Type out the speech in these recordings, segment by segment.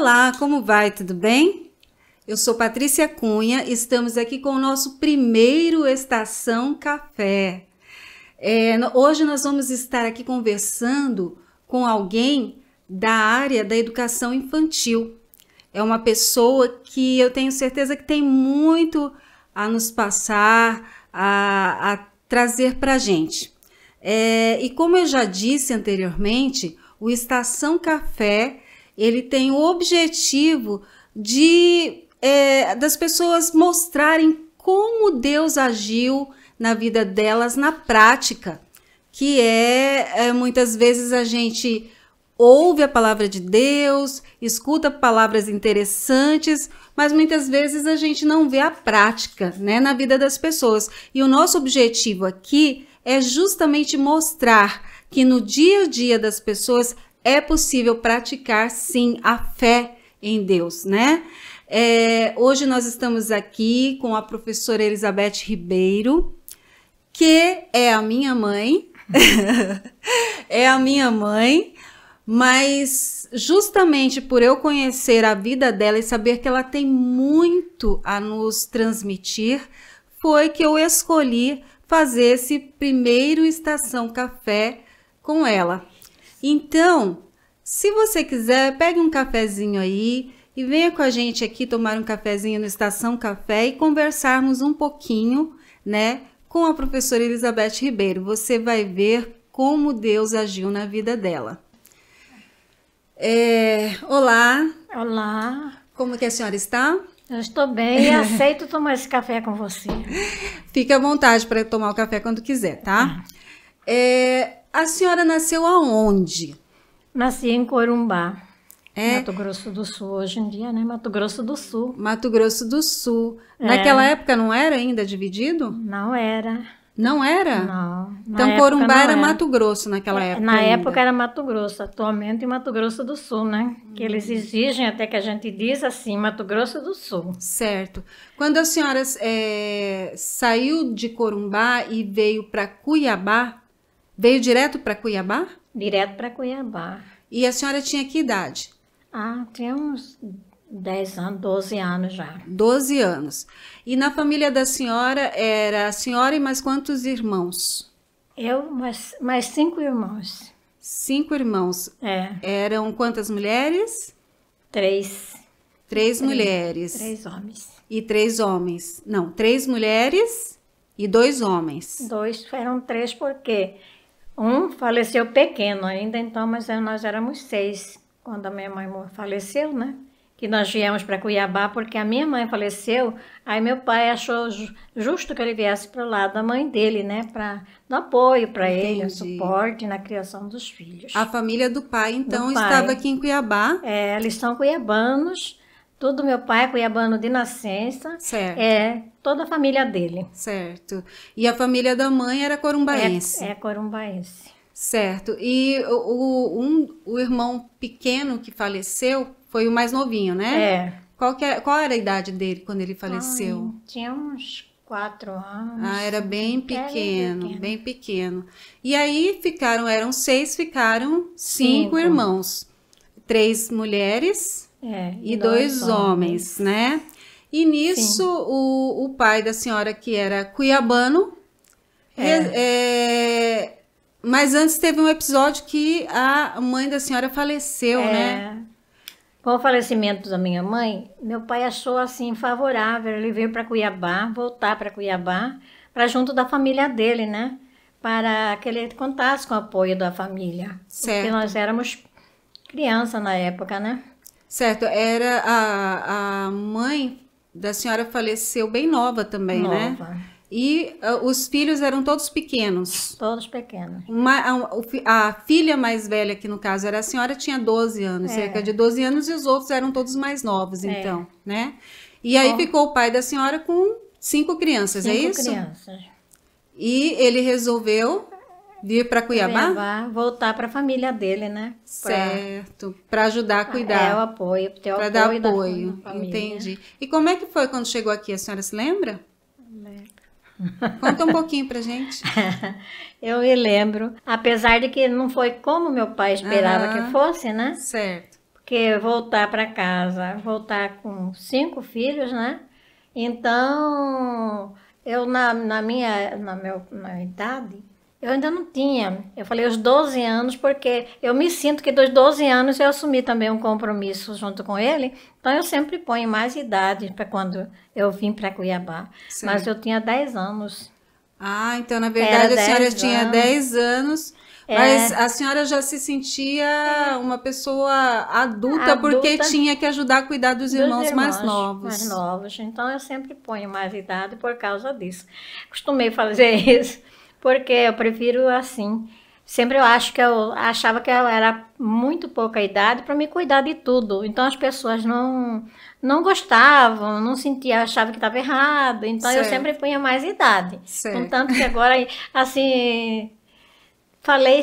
Olá, como vai? Tudo bem? Eu sou Patrícia Cunha, estamos aqui com o nosso primeiro Estação Café. Hoje nós vamos estar aqui conversando com alguém da área da educação infantil. É uma pessoa que eu tenho certeza que tem muito a nos passar, a trazer para a gente. E como eu já disse anteriormente, o Estação Café ele tem o objetivo das pessoas mostrarem como Deus agiu na vida delas na prática, que muitas vezes a gente ouve a palavra de Deus, escuta palavras interessantes, mas muitas vezes a gente não vê a prática, né, na vida das pessoas. E o nosso objetivo aqui é justamente mostrar que no dia a dia das pessoas é possível praticar, sim, a fé em Deus, né? Hoje nós estamos aqui com a professora Elizabeth Ribeiro, que é a minha mãe, mas justamente por eu conhecer a vida dela e saber que ela tem muito a nos transmitir, foi que eu escolhi fazer esse primeiro Estação Café com ela. Então, se você quiser, pegue um cafezinho aí e venha com a gente aqui tomar um cafezinho no Estação Café e conversarmos um pouquinho, né, com a professora Elizabeth Ribeiro. Você vai ver como Deus agiu na vida dela. Olá. Olá. Como que a senhora está? Eu estou bem e aceito tomar esse café com você. Fique à vontade para tomar o café quando quiser, tá? A senhora nasceu aonde? Nasci em Corumbá, Mato Grosso do Sul, hoje em dia, né? Mato Grosso do Sul. Mato Grosso do Sul. Naquela época não era ainda dividido? Não era. Não era? Não. Então Corumbá era Mato Grosso naquela época Na ainda. época era Mato Grosso, atualmente Mato Grosso do Sul, né? Que eles exigem até que a gente diz assim, Mato Grosso do Sul. Certo. Quando a senhora saiu de Corumbá e veio para Cuiabá, veio direto para Cuiabá? Direto para Cuiabá. E a senhora tinha que idade? Tinha uns 10 anos, 12 anos já. 12 anos. E na família da senhora, era a senhora e mais quantos irmãos? Eu, mais 5 irmãos. 5 irmãos. Eram quantas mulheres? 3. 3 mulheres. 3 homens. E 3 homens. Não, 3 mulheres e 2 homens. 2, eram 3 porque um faleceu pequeno ainda, então, mas nós éramos 6 quando a minha mãe faleceu, né? Que nós viemos para Cuiabá porque a minha mãe faleceu, aí meu pai achou justo que ele viesse para o lado da mãe dele, né? Para dar apoio para ele, suporte na criação dos filhos. A família do pai, então, estava aqui em Cuiabá? Eles são cuiabanos, tudo meu pai é cuiabano de nascença. Certo. Toda a família dele. Certo. E a família da mãe era corumbaense? Corumbaense. Certo. E o irmão pequeno que faleceu foi o mais novinho, né? Qual era a idade dele quando ele faleceu? Tinha uns 4 anos. Era bem pequeno, bem pequeno. E aí eram 6, ficaram 5 irmãos. 3 mulheres e 2 homens, né? E nisso, o pai da senhora, que era cuiabano, mas antes teve um episódio que a mãe da senhora faleceu, né? Com o falecimento da minha mãe, meu pai achou assim favorável, ele veio para Cuiabá, voltar para Cuiabá, para junto da família dele, né? Para que ele contasse com o apoio da família. Certo. Porque nós éramos criança na época, né? Certo, era a mãe da senhora faleceu bem nova também, né? E os filhos eram todos pequenos? Todos pequenos. A filha mais velha, que no caso era a senhora, tinha 12 anos, cerca de 12 anos, e os outros eram todos mais novos, então, né? E aí ficou o pai da senhora com 5 crianças, é isso? 5 crianças. E ele resolveu vir para Cuiabá? Voltar para a família dele, né? Certo, para ajudar a cuidar. O apoio, ter o apoio. Para dar apoio, da família. Entendi. E como é que foi quando chegou aqui? A senhora se lembra? Lembro. Conta um pouquinho pra gente. Eu me lembro, apesar de que não foi como meu pai esperava que fosse, né? Certo. que voltar para casa, voltar com 5 filhos, né? Então, eu na idade, eu ainda não tinha. Eu falei os 12 anos, porque eu me sinto que dos 12 anos eu assumi também um compromisso junto com ele. Então, eu sempre ponho mais idade para quando eu vim para Cuiabá. Certo. Mas eu tinha 10 anos. Ah, então, na verdade, a senhora 10 tinha anos. 10 anos, mas a senhora já se sentia uma pessoa adulta porque Adulta. tinha que ajudar a cuidar dos irmãos mais Mais novos. novos. Então, eu sempre ponho mais idade por causa disso. Costumei fazer isso, porque eu prefiro assim. Sempre eu achava que eu era muito pouca idade para me cuidar de tudo. Então, as pessoas não gostavam, não sentiam, achavam que estava errado. Então, eu Certo. sempre punha mais idade. Certo. Contanto que agora, assim, falei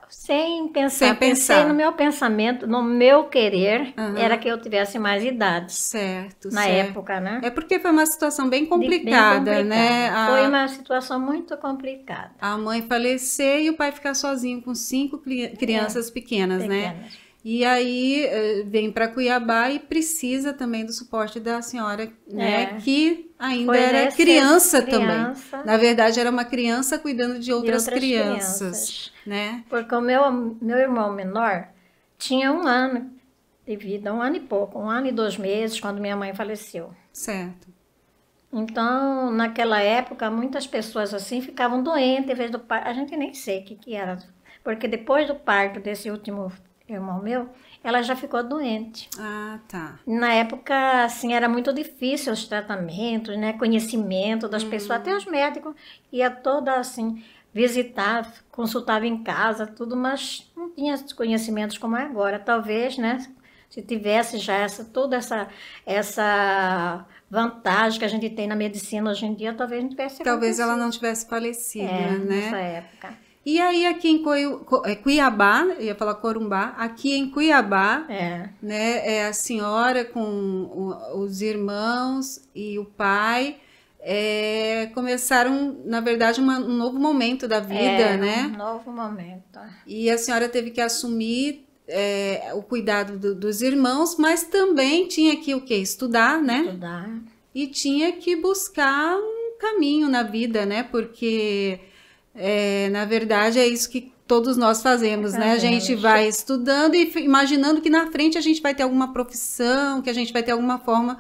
sem pensar. Sem pensar. Pensei no meu pensamento, no meu querer, Aham. era que eu tivesse mais idade. Certo, Na certo. época, né? É porque foi uma situação bem Bem complicada, complicada. né? Foi uma situação muito complicada. A mãe falecer e o pai ficar sozinho com 5 crianças pequenas, né? Pequenas. E aí vem para Cuiabá e precisa também do suporte da senhora, né? Que ainda Foi era criança também. criança. Na verdade, era uma criança cuidando de outras outras crianças, crianças. né? Porque o meu irmão menor tinha 1 ano de vida, 1 ano e pouco, 1 ano e 2 meses, quando minha mãe faleceu. Certo. Então, naquela época, muitas pessoas assim ficavam doentes em vez do parto. A gente nem sei o que era. Porque depois do parto desse último irmão meu, ela já ficou doente. Ah, tá. Na época, assim, era muito difícil os tratamentos, né? Conhecimento das pessoas, até os médicos ia toda assim visitar, consultava em casa, tudo, mas não tinha esses conhecimentos como é agora. Talvez, né? Se tivesse já toda essa vantagem que a gente tem na medicina hoje em dia, talvez não tivesse Talvez ela acontecido. não tivesse falecido, Nessa né? época. E aí aqui em Cuiabá, eu ia falar Corumbá, aqui em Cuiabá, né, a senhora com os irmãos e o pai começaram, na verdade, um novo momento da vida, né? Um novo momento. E a senhora teve que assumir o cuidado dos irmãos, mas também tinha que o quê? Estudar, né? Estudar. E tinha que buscar um caminho na vida, né? Porque, na verdade, é isso que todos nós fazemos, né? A gente vai estudando e imaginando que na frente a gente vai ter alguma profissão, que a gente vai ter alguma forma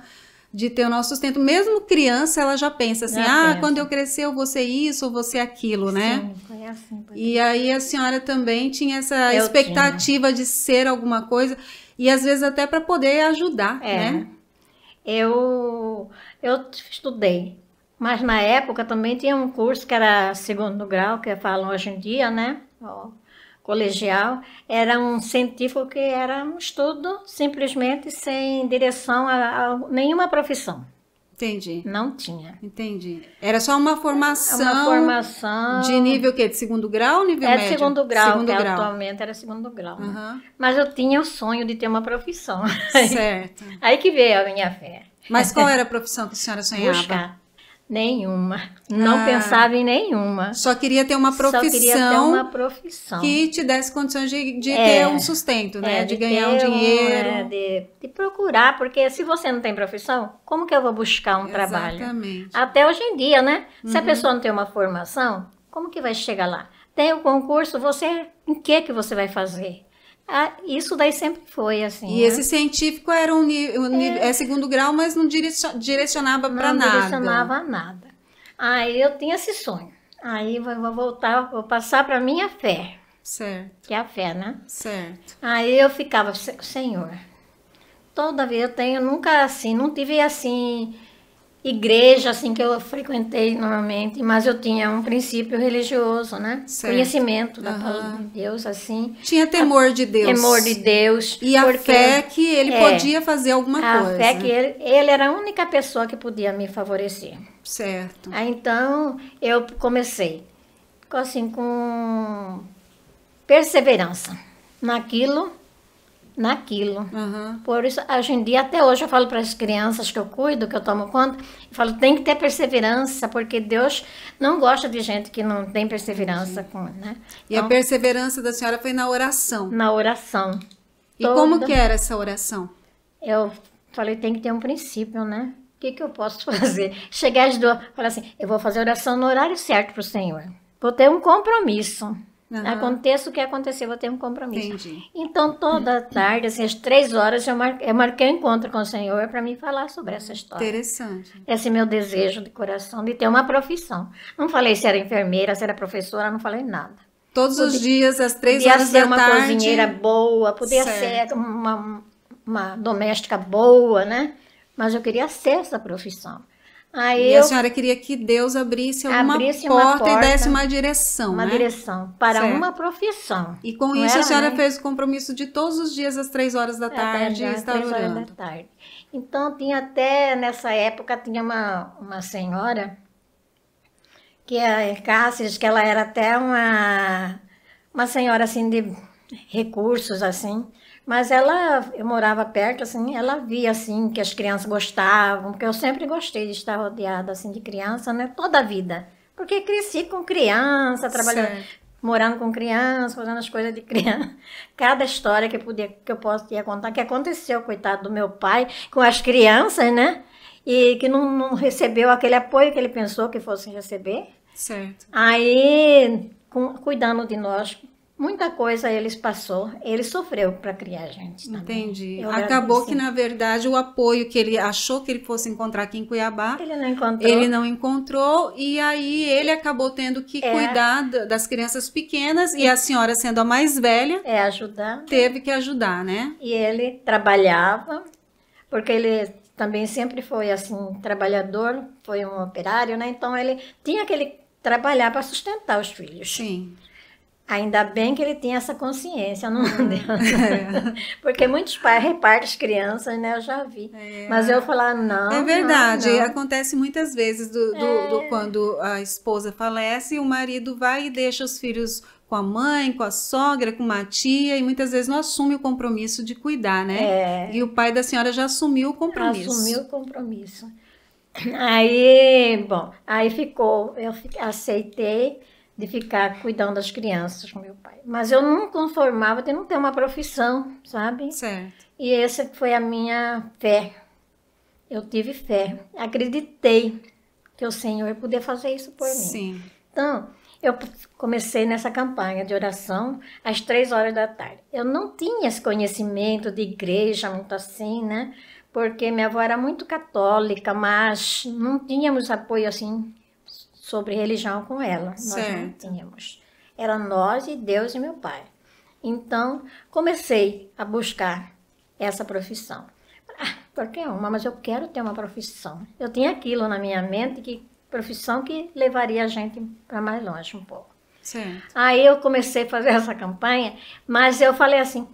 de ter o nosso sustento. Mesmo criança, ela já pensa assim, quando eu crescer eu vou ser isso ou vou ser aquilo, né? Sim, foi assim. E aí a senhora também tinha essa expectativa de ser alguma coisa e às vezes até para poder ajudar, né? Eu estudei, mas na época também tinha um curso que era 2º grau, que falam hoje em dia, né? Colegial. Era um científico que era um estudo simplesmente sem direção a nenhuma profissão. Entendi. Não tinha. Entendi. Era só uma formação. Uma formação. De nível o quê? De 2º grau ou nível médio? É de 2º grau, Segundo grau. atualmente era 2º grau. Né? Uhum. Mas eu tinha o sonho de ter uma profissão. Certo. Aí que veio a minha fé. Mas qual era a profissão que a senhora sonhava? Buscar. Nenhuma. Não pensava em nenhuma. Só queria ter uma profissão. Só queria ter uma profissão. Que te desse condições de ter um sustento, né? De ganhar um dinheiro. De procurar, porque se você não tem profissão, como que eu vou buscar um trabalho? Exatamente. Até hoje em dia, né? Se a pessoa não tem uma formação, como que vai chegar lá? Tem o concurso, em que você vai fazer? Isso daí sempre foi assim. E esse científico era 2º grau, mas não direcionava para nada. Não direcionava a nada. Aí eu tinha esse sonho. Aí vou passar para minha fé. Certo. Que é a fé, né? Certo. Aí eu ficava, Senhor, toda vez nunca assim, não tive assim, igreja assim que eu frequentei normalmente, mas eu tinha um princípio religioso, né? Certo. Conhecimento da palavra de Deus, assim. Tinha temor de Deus. Temor de Deus. E a fé que ele podia fazer alguma coisa. A fé que ele era a única pessoa que podia me favorecer. Certo. Aí então eu comecei assim com perseverança naquilo. Uhum. Por isso, hoje em dia, até hoje, eu falo para as crianças que eu cuido, que eu tomo conta, eu falo, tem que ter perseverança, porque Deus não gosta de gente que não tem perseverança. Né? E a perseverança da senhora foi na oração. Na oração. E como que era essa oração? Eu falei, tem que ter um princípio, né? O que eu posso fazer? Chegar às 2, falar assim, eu vou fazer oração no horário certo para o Senhor. Vou ter um compromisso. Aconteça o que acontecer, vou ter um compromisso. Entendi. Então, toda tarde, assim, às 3 horas, eu marquei um encontro com o Senhor para me falar sobre essa história. Interessante. Esse meu desejo de coração de ter uma profissão. Não falei se era enfermeira, se era professora, não falei nada. Todos os dias, às 3 horas da tarde. Podia ser uma cozinheira boa, podia ser uma doméstica boa, né? Mas eu queria ser essa profissão. Aí a senhora queria que Deus abrisse uma porta e desse uma direção, uma direção para uma profissão. E com isso a senhora fez o compromisso de todos os dias às 3 horas da tarde estar orando. 3 horas da tarde. Então tinha até, nessa época, tinha uma senhora que é Cáceres, que ela era até uma senhora assim de recursos assim. Mas eu morava perto, assim, ela via, assim, que as crianças gostavam, porque eu sempre gostei de estar rodeada, assim, de criança, né, toda a vida. Porque cresci com criança, trabalhando, morando com criança, fazendo as coisas de criança. Cada história que eu podia contar, que aconteceu, coitado do meu pai, com as crianças, né, e que não recebeu aquele apoio que ele pensou que fosse receber. Certo. Aí, cuidando de nós, muita coisa ele sofreu para criar a gente também. Entendi. Acabou que, na verdade, o apoio que ele achou que ele fosse encontrar aqui em Cuiabá, ele não encontrou, e aí ele acabou tendo que cuidar das crianças pequenas, e a senhora, sendo a mais velha, ajudar. Teve que ajudar, né? E ele trabalhava, porque ele também sempre foi, assim, trabalhador, foi um operário, né? Então, ele tinha que trabalhar para sustentar os filhos. Sim. Ainda bem que ele tinha essa consciência, não deu. Porque muitos pais repartem as crianças, né? Eu já vi. Mas eu falar, não. É verdade. Não. Acontece muitas vezes quando a esposa falece, o marido vai e deixa os filhos com a mãe, com a sogra, com uma tia, e muitas vezes não assume o compromisso de cuidar, né? E o pai da senhora já assumiu o compromisso. Assumiu o compromisso. Aí, bom, eu aceitei de ficar cuidando das crianças com meu pai. Mas eu não conformava de não ter uma profissão, sabe? Certo. E essa foi a minha fé. Eu tive fé. Acreditei que o Senhor podia fazer isso por mim. Sim. Então, eu comecei nessa campanha de oração às 3 horas da tarde. Eu não tinha esse conhecimento de igreja muito assim, né? Porque minha avó era muito católica, mas não tínhamos apoio assim sobre religião com ela. Certo. Nós não tínhamos. Era nós e Deus e meu pai. Então, comecei a buscar essa profissão. Qualquer uma, mas eu quero ter uma profissão. Eu tinha aquilo na minha mente, que profissão que levaria a gente para mais longe um pouco. Certo. Aí eu comecei a fazer essa campanha, mas eu falei assim,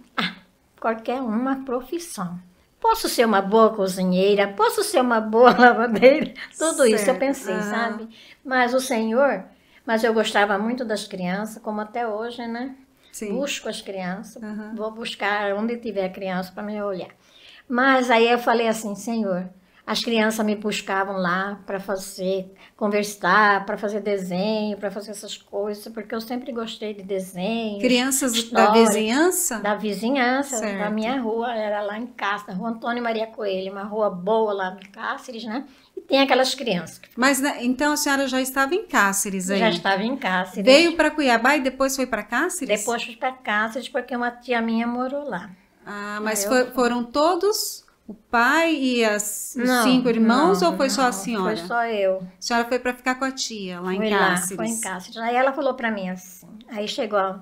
qualquer uma profissão. Posso ser uma boa cozinheira, posso ser uma boa lavadeira, tudo isso eu pensei, sabe? Mas o Senhor, mas eu gostava muito das crianças, como até hoje, né? Sim. Busco as crianças, vou buscar onde tiver criança para me olhar. Mas aí eu falei assim, Senhor, as crianças me buscavam lá para conversar, para fazer desenho, para fazer essas coisas, porque eu sempre gostei de desenho. Crianças história, da vizinhança? Da vizinhança, da minha rua, era lá em Cáceres, Rua Antônio Maria Coelho, uma rua boa lá em Cáceres, né? E tem aquelas crianças. Mas então a senhora já estava em Cáceres aí? Já estava em Cáceres. Veio para Cuiabá e depois foi para Cáceres? Depois fui para Cáceres, porque uma tia minha morou lá. Mas foram todos... O pai e os 5 irmãos ou foi só a senhora? Foi só eu. A senhora foi para ficar com a tia lá em Cáceres? Foi em Cáceres. Aí ela falou para mim assim, aí chegou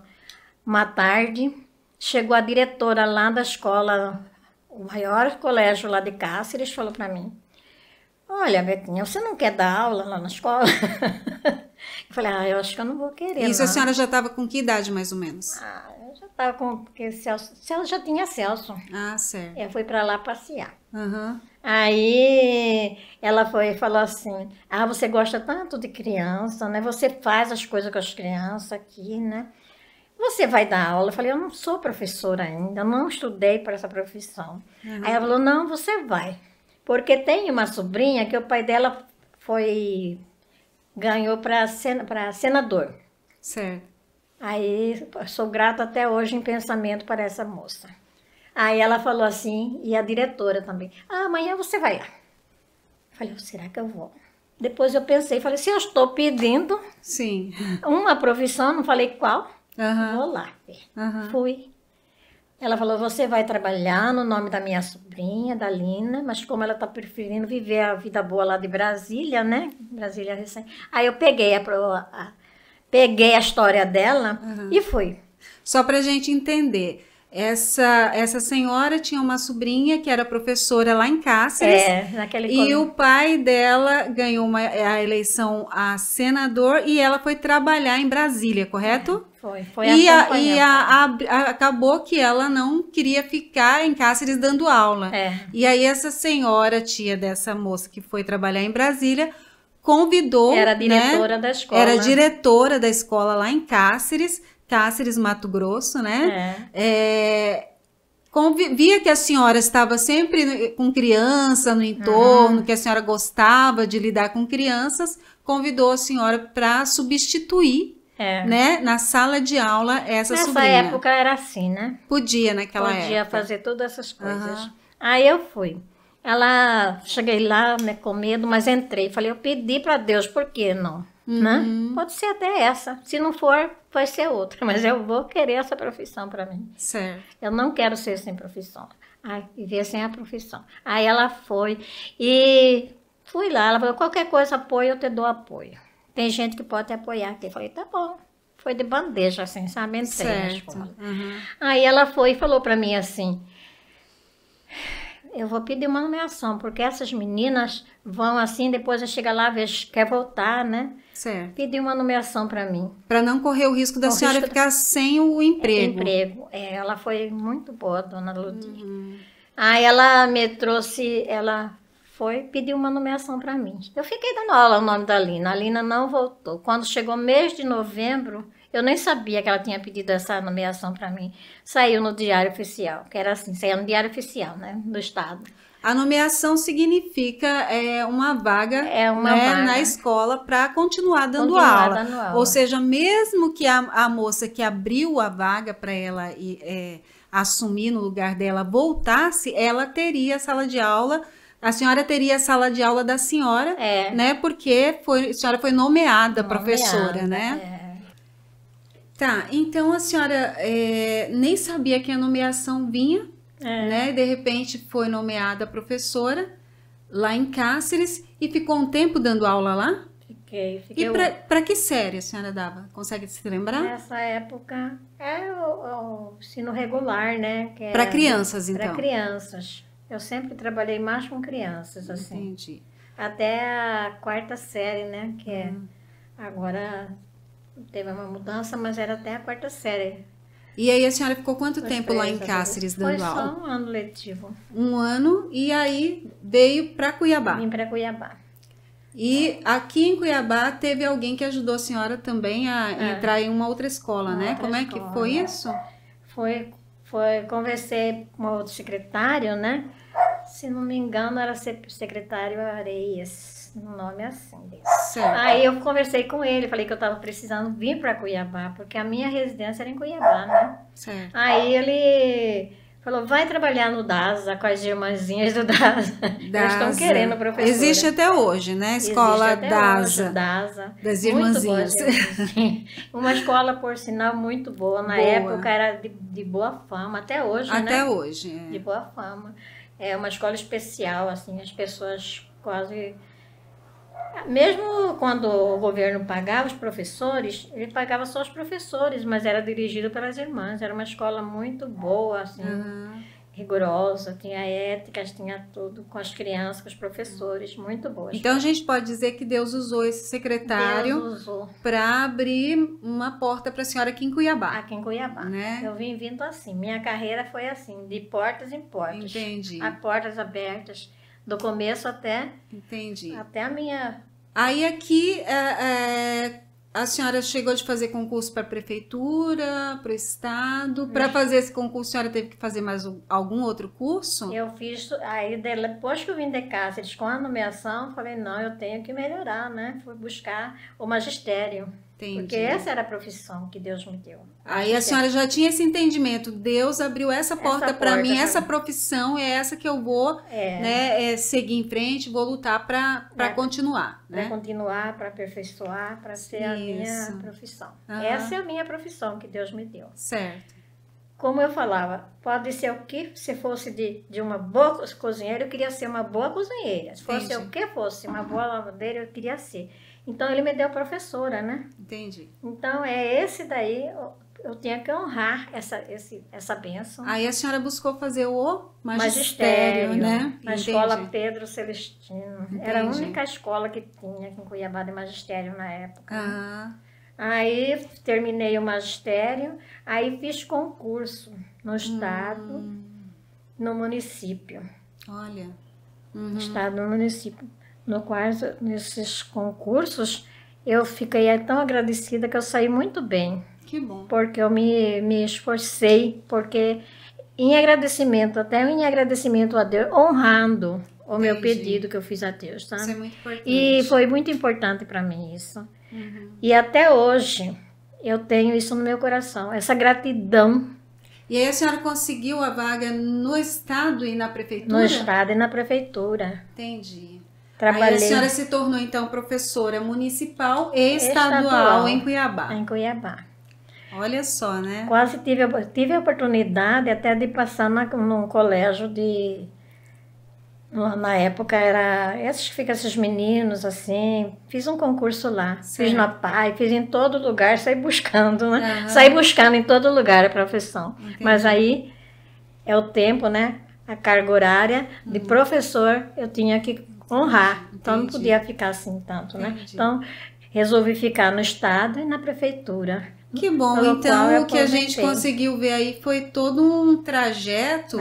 uma tarde, chegou a diretora lá da escola, o maior colégio lá de Cáceres, falou para mim, olha, Betinha, você não quer dar aula lá na escola? Eu falei, eu acho que eu não vou querer. Isso, a senhora já estava com que idade mais ou menos? Eu já estava com, porque Celso já tinha Celso. Certo. Eu fui para lá passear. Aí ela falou assim, você gosta tanto de criança, né? Você faz as coisas com as crianças aqui, né? Você vai dar aula? Eu falei, eu não sou professora ainda, eu não estudei para essa profissão. Aí ela falou, não, você vai. Porque tem uma sobrinha que o pai dela ganhou para senador. Certo. Aí sou grata até hoje em pensamento para essa moça. Aí ela falou assim, e a diretora também, amanhã você vai lá. Eu falei, será que eu vou? Depois eu pensei, falei, se eu estou pedindo Sim. uma profissão, não falei qual, vou lá. Fui. Ela falou, você vai trabalhar no nome da minha sobrinha, da Lina, mas como ela está preferindo viver a vida boa lá de Brasília, né? Brasília recém. Aí eu peguei a história dela e fui. Só para a gente entender, essa senhora tinha uma sobrinha que era professora lá em Cáceres. Naquele e o pai dela ganhou a eleição a senador e ela foi trabalhar em Brasília, correto? Foi e acabou que ela não queria ficar em Cáceres dando aula. E aí essa senhora, tia dessa moça que foi trabalhar em Brasília, convidou... Era diretora da escola. Era diretora da escola lá em Cáceres, Mato Grosso, né? Via que a senhora estava sempre com criança no entorno, que a senhora gostava de lidar com crianças, convidou a senhora para substituir, né, na sala de aula essa sobrinha. Nessa época era assim, né? Podia naquela época. Podia fazer todas essas coisas. Aí eu fui. Cheguei lá, né, com medo, mas entrei. Falei, eu pedi para Deus, por que não? Né? Pode ser até essa. Se não for, vai ser outra. Mas eu vou querer essa profissão para mim. Certo. Eu não quero ser sem profissão. Viver sem a profissão. Aí ela foi e fui lá. Ela falou, qualquer coisa, apoio, eu te dou apoio. Tem gente que pode te apoiar aqui. Eu falei, tá bom. Foi de bandeja, assim, sabe? Entrei na escola. Aí ela foi e falou para mim assim, eu vou pedir uma nomeação, porque essas meninas vão assim, depois chega lá, quer voltar, né? Certo. Pedir uma nomeação para mim. Para não correr o risco da senhora ficar sem o emprego. Ela foi muito boa, dona Ludinha. Aí ela me trouxe, ela foi pedir uma nomeação para mim. Eu fiquei dando aula o nome da Lina. A Lina não voltou. Quando chegou mês de novembro, eu nem sabia que ela tinha pedido essa nomeação para mim. Saiu no Diário Oficial, que era assim, saiu no Diário Oficial, né, do Estado. A nomeação significa uma vaga, vaga na escola para continuar dando aula. Ou seja, mesmo que a moça que abriu a vaga para ela assumir no lugar dela voltasse, ela teria a sala de aula. A senhora teria a sala de aula da senhora, né? Porque a senhora foi nomeada professora, né? Tá, então a senhora nem sabia que a nomeação vinha, né? De repente foi nomeada professora lá em Cáceres e ficou um tempo dando aula lá? Fiquei. E para que série a senhora dava? Consegue se lembrar? Nessa época o ensino regular, né? Para crianças, então? Para crianças. Eu sempre trabalhei mais com crianças, assim. Entendi. Até a 4ª série, né? Que agora teve uma mudança, mas era até a 4ª série. E aí a senhora ficou quanto tempo lá em Cáceres dando aula? Foi só um ano letivo. Um ano, e aí veio para Cuiabá. Vim para Cuiabá. E aqui em Cuiabá teve alguém que ajudou a senhora também a entrar em uma outra escola, né? Como é que foi isso? Conversei com outro secretário, né? Se não me engano, era secretário Areias, um nome assim. Certo. Aí eu conversei com ele, falei que eu estava precisando vir para Cuiabá, porque a minha residência era em Cuiabá, né? Certo. Aí ele falou, vai trabalhar no DASA, com as irmãzinhas do DASA. Eles estão querendo professora. Existe até hoje, né? Escola DASA. DASA. Das irmãzinhas. Uma escola, por sinal, muito boa. Na época era de boa fama, até hoje, né? Até hoje. De boa fama. É uma escola especial, assim, as pessoas quase... Mesmo quando o governo pagava os professores, ele pagava só os professores, mas era dirigido pelas irmãs. Era uma escola muito boa, assim, rigorosa, tinha éticas, tinha tudo com as crianças, com os professores, muito boa. Então a gente pode dizer que Deus usou esse secretário para abrir uma porta para a senhora aqui em Cuiabá. Aqui em Cuiabá, né? Eu vim vindo assim, minha carreira foi assim, de portas em portas. Entendi. A portas abertas, do começo até... Entendi. Até a minha... Aí aqui a senhora chegou de fazer concurso para a prefeitura, para o estado. Para fazer esse concurso, a senhora teve que fazer mais algum outro curso? Eu fiz, aí depois que eu vim de Cáceres com a nomeação, falei, não, eu tenho que melhorar, né? Fui buscar o magistério. Entendi. Porque essa era a profissão que Deus me deu. Aí a senhora já tinha esse entendimento. Deus abriu essa porta para mim, essa profissão é essa que eu vou seguir em frente, vou lutar para continuar. Para Né? continuar, para aperfeiçoar, para ser a minha profissão. Essa é a minha profissão que Deus me deu. Certo. Como eu falava, pode ser o que, se fosse de uma boa cozinheira, eu queria ser uma boa cozinheira. Se fosse o que fosse, uma boa lavadeira, eu queria ser. Então, ele me deu professora, né? Entendi. Então, esse daí, eu tinha que honrar essa bênção. Aí a senhora buscou fazer o magistério, né? Na escola Pedro Celestino. Entendi. Era a única escola que tinha aqui em Cuiabá de magistério na época. Né? Aí, terminei o magistério, aí fiz concurso no estado, no município. Olha. No estado, no município. No qual, nesses concursos, eu fiquei tão agradecida que eu saí muito bem. Que bom. Porque eu me esforcei, porque em agradecimento a Deus, honrando o meu pedido que eu fiz a Deus, tá? Isso é muito importante. E foi muito importante para mim isso. E até hoje, eu tenho isso no meu coração, essa gratidão. E aí a senhora conseguiu a vaga no estado e na prefeitura? No estado e na prefeitura. Entendi. Trabalhei. Aí a senhora se tornou, então, professora municipal e estadual em Cuiabá. Em Cuiabá. Olha só, né? Quase tive a oportunidade até de passar num colégio na época fica esses meninos assim, fiz um concurso lá, fiz na PAI, fiz em todo lugar, saí buscando, né? Saí buscando em todo lugar a profissão. Entendi. Mas aí é o tempo, né? A carga horária de professor eu tinha que honrar, então não podia ficar assim tanto, né? Então resolvi ficar no estado e na prefeitura. Que bom, então o que a gente conseguiu ver aí foi todo um trajeto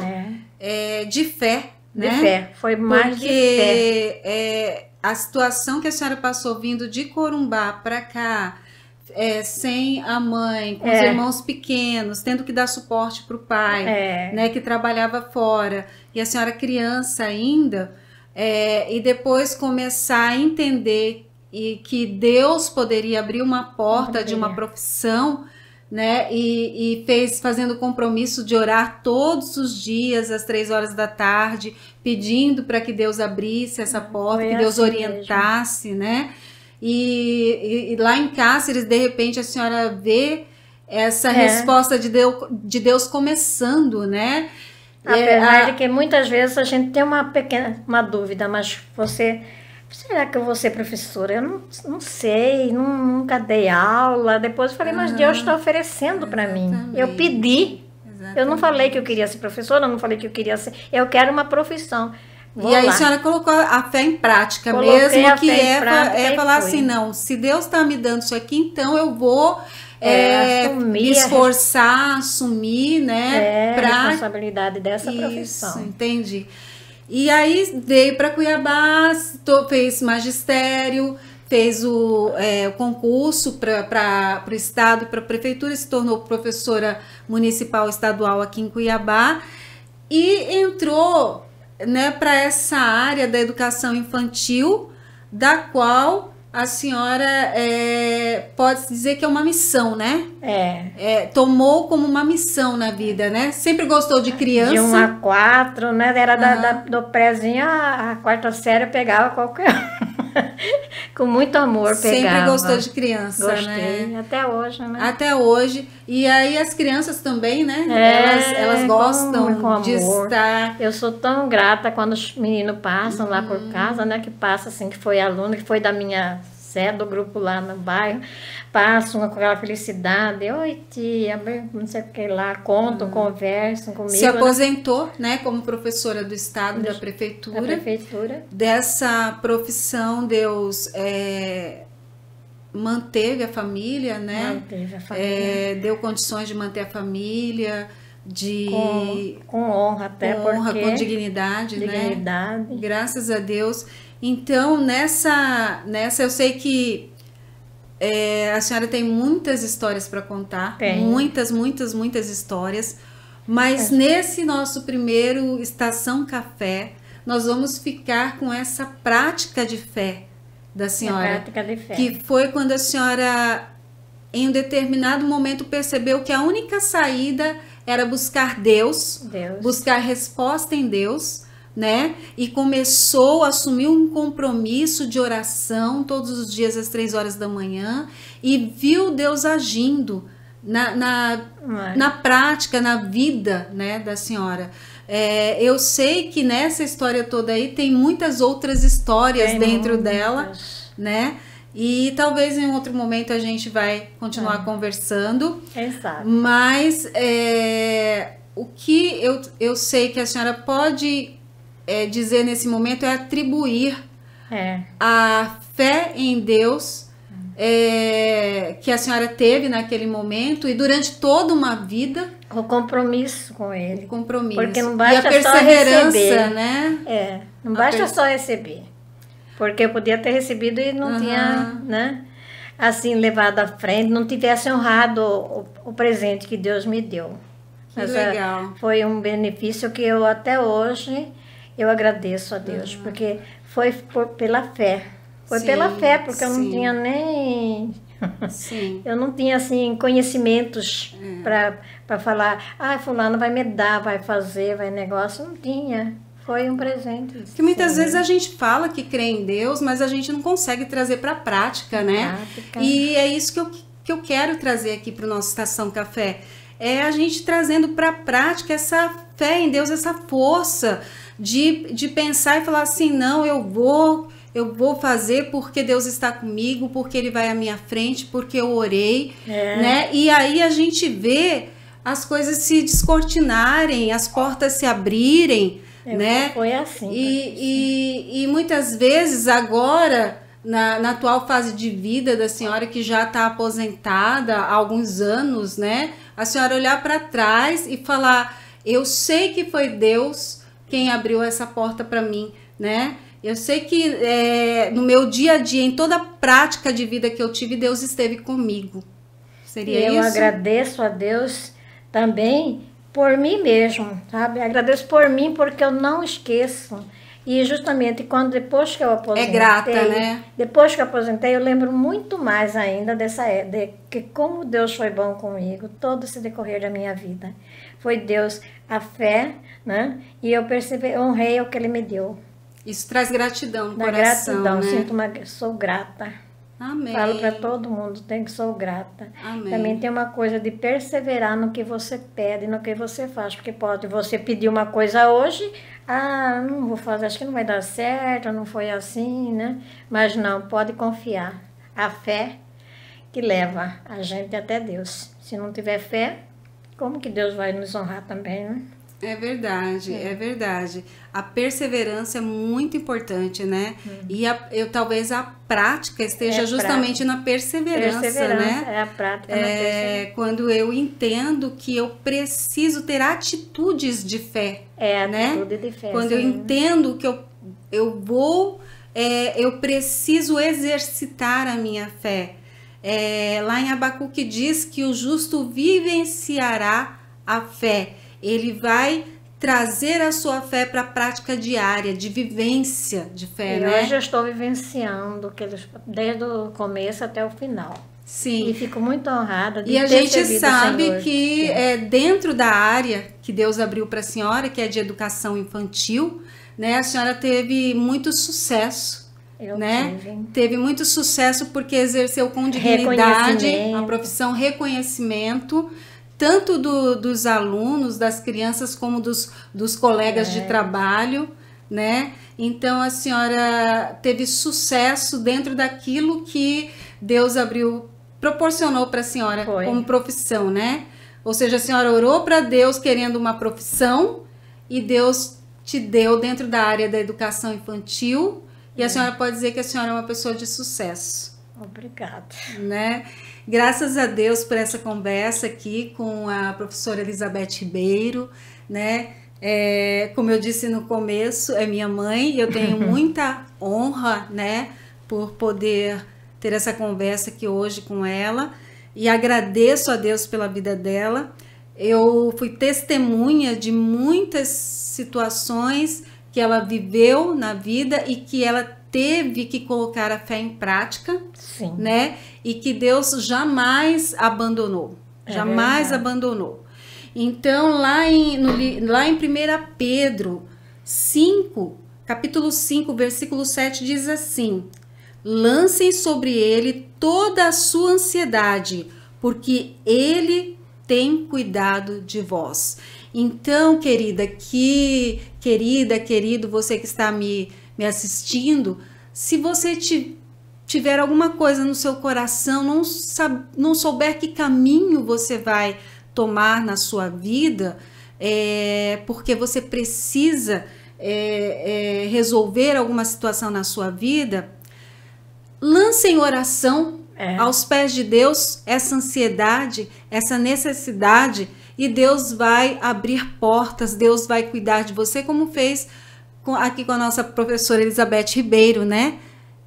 de fé, né? De fé, foi mais de fé. Porque a situação que a senhora passou vindo de Corumbá para cá, sem a mãe, com os irmãos pequenos, tendo que dar suporte para o pai, né, que trabalhava fora, e a senhora criança ainda, e depois começar a entender que Deus poderia abrir uma porta de uma profissão, né, e fazendo o compromisso de orar todos os dias às 3 horas da tarde, pedindo para que Deus abrisse essa porta, que Deus orientasse, né? E lá em Cáceres, de repente, a senhora vê essa resposta de Deus começando, né? Apesar de que muitas vezes a gente tem uma dúvida, mas será que eu vou ser professora? Eu não sei, nunca dei aula. Depois eu falei, mas Deus está oferecendo para mim. Eu pedi. Exatamente. Eu não falei que eu queria ser professora, eu não falei que eu queria ser... Eu quero uma profissão. Aí a senhora colocou a fé em prática. Coloquei mesmo, que é falar assim, não, se Deus está me dando isso aqui, então eu vou me esforçar, assumir, né? A responsabilidade dessa profissão. Isso, entendi. E aí veio para Cuiabá, fez magistério, fez o concurso para o estado e para a prefeitura, se tornou professora municipal estadual aqui em Cuiabá e entrou, né, para essa área da educação infantil, da qual a senhora pode dizer que é uma missão, né? Tomou como uma missão na vida, né? Sempre gostou de criança. De 1 a 4, né? Era do prézinho a 4ª série, pegava qualquer com muito amor pegava. Sempre gostou de criança, Gostei, né? Até hoje, né? Até hoje. E aí as crianças também, né? Elas gostam com de estar... Eu sou tão grata quando os meninos passam lá por casa, né? Que passa assim, que foi aluno, que foi da minha do grupo lá no bairro, passam com aquela felicidade. Oi, tia, não sei o que lá, contam, conversam comigo. Se aposentou, né, como professora do estado, da prefeitura. Da prefeitura. Dessa profissão, Deus manteve a família, né? Manteve a família. Deu condições de manter a família, com honra até, com dignidade, né? Graças a Deus. Então, nessa eu sei que a senhora tem muitas histórias para contar. Tem. Muitas histórias. Mas nesse nosso primeiro Estação Café, nós vamos ficar com essa prática de fé da senhora. Prática de fé. Que foi quando a senhora em um determinado momento percebeu que a única saída era buscar Deus, buscar resposta em Deus, né? E começou a assumir um compromisso de oração todos os dias às 3 horas da manhã e viu Deus agindo na prática, na vida, né, da senhora. Eu sei que nessa história toda aí tem muitas outras histórias dentro dela, né? E talvez em outro momento a gente vai continuar conversando. Quem sabe? Mas o que eu sei que a senhora pode dizer nesse momento é atribuir a fé em Deus que a senhora teve naquele momento e durante toda uma vida. O compromisso com ele. O compromisso. Porque não basta e a perseverança, só receber, né? Não basta só receber. Porque eu podia ter recebido e não tinha, né? Assim, levado à frente, não tivesse honrado o presente que Deus me deu. Que legal. Foi um benefício que eu até hoje eu agradeço a Deus, porque foi pela fé. Foi pela fé, porque eu não tinha nem... Eu não tinha, assim, conhecimentos para falar, fulano vai me dar, vai fazer, vai negócio. Não tinha. Foi um presente. Que muitas vezes a gente fala que crê em Deus, mas a gente não consegue trazer para a prática, né? E é isso que eu quero trazer aqui para o nosso Estação Café. É a gente trazendo para a prática essa fé em Deus, essa força de pensar e falar assim, não, eu vou fazer porque Deus está comigo, porque Ele vai à minha frente, porque eu orei, né? E aí a gente vê as coisas se descortinarem, as portas se abrirem, né? Foi assim. E muitas vezes agora, na atual fase de vida da senhora, que já está aposentada há alguns anos, né? A senhora olhar para trás e falar, eu sei que foi Deus quem abriu essa porta para mim, né? Eu sei que no meu dia a dia, em toda a prática de vida que eu tive, Deus esteve comigo. Seria isso? Eu agradeço a Deus também por mim mesmo, sabe? Agradeço por mim porque eu não esqueço. E justamente depois que eu aposentei... É grata, né? Depois que eu aposentei, eu lembro muito mais ainda de que como Deus foi bom comigo, todo esse decorrer da minha vida. Foi Deus, a fé, né? E eu honrei o que Ele me deu. Isso traz gratidão no coração, gratidão, né? sou grata. Amém. Falo para todo mundo, que sou grata. Amém. Também tem uma coisa de perseverar no que você pede, no que você faz. Porque pode você pedir uma coisa hoje, não vou fazer, acho que não vai dar certo, não foi assim, né? Mas não, pode confiar. A fé que leva a gente até Deus. Se não tiver fé, como que Deus vai nos honrar também, né? É verdade, é verdade. A perseverança é muito importante, né? E talvez a prática esteja justamente na perseverança, né? É a prática na perseverança. Quando eu entendo que eu preciso ter atitudes de fé, né? Atitude de fé. Quando eu entendo que eu preciso exercitar a minha fé. Lá em Abacuque diz que o justo vivenciará a fé. Ele vai trazer a sua fé para a prática diária, de vivência de fé, né? Hoje eu estou vivenciando desde o começo até o final. Sim. E fico muito honrada de ter E a gente servido sabe o Senhor. que dentro da área que Deus abriu para a senhora, que é de educação infantil, né? A senhora teve muito sucesso. Teve muito sucesso porque exerceu com dignidade a profissão, reconhecimento, tanto dos alunos, das crianças, como dos colegas de trabalho, né? Então, a senhora teve sucesso dentro daquilo que Deus proporcionou para a senhora como profissão, né? Ou seja, a senhora orou para Deus querendo uma profissão e Deus te deu dentro da área da educação infantil e a senhora pode dizer que a senhora é uma pessoa de sucesso. Obrigada. Né? Graças a Deus por essa conversa aqui com a professora Elizabeth Ribeiro, né? Como eu disse no começo, é minha mãe e eu tenho muita honra, né, por poder ter essa conversa aqui hoje com ela e agradeço a Deus pela vida dela. Eu fui testemunha de muitas situações que ela viveu na vida e que ela teve que colocar a fé em prática, Sim. né? E que Deus jamais abandonou. Jamais verdade. abandonou. Então, lá em 1 Pedro 5, capítulo 5, versículo 7, diz assim: lancem sobre ele toda a sua ansiedade, porque ele tem cuidado de vós. Então, querido, você que está me assistindo, se você tiver alguma coisa no seu coração, não souber que caminho você vai tomar na sua vida, porque você precisa resolver alguma situação na sua vida, lance em oração aos pés de Deus essa ansiedade, essa necessidade, e Deus vai abrir portas, Deus vai cuidar de você, como fez aqui com a nossa professora Elizabeth Ribeiro, né?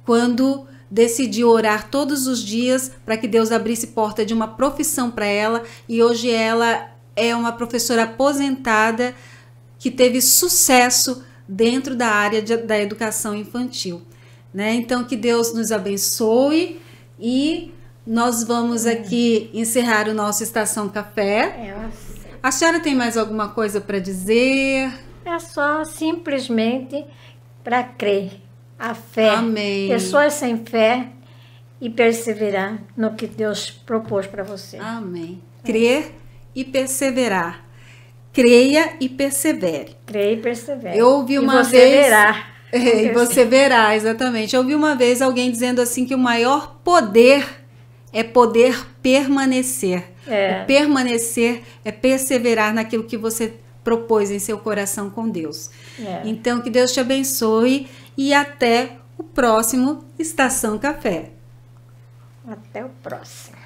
Quando decidiu orar todos os dias para que Deus abrisse porta de uma profissão para ela, e hoje ela é uma professora aposentada que teve sucesso dentro da área da educação infantil, né? Então, que Deus nos abençoe, e nós vamos aqui encerrar o nosso Estação Café. A senhora tem mais alguma coisa para dizer? É só simplesmente para crer. A fé. Amém. Pessoas sem fé e perseverar no que Deus propôs para você. Amém. Crer e perseverar. Creia e persevere. Creia e persevere. Eu ouvi uma você vez... verá. E você verá, exatamente. Eu ouvi uma vez alguém dizendo assim que o maior poder é poder permanecer. O permanecer é perseverar naquilo que você propôs em seu coração com Deus. Então, que Deus te abençoe e até o próximo Estação Café. Até o próximo.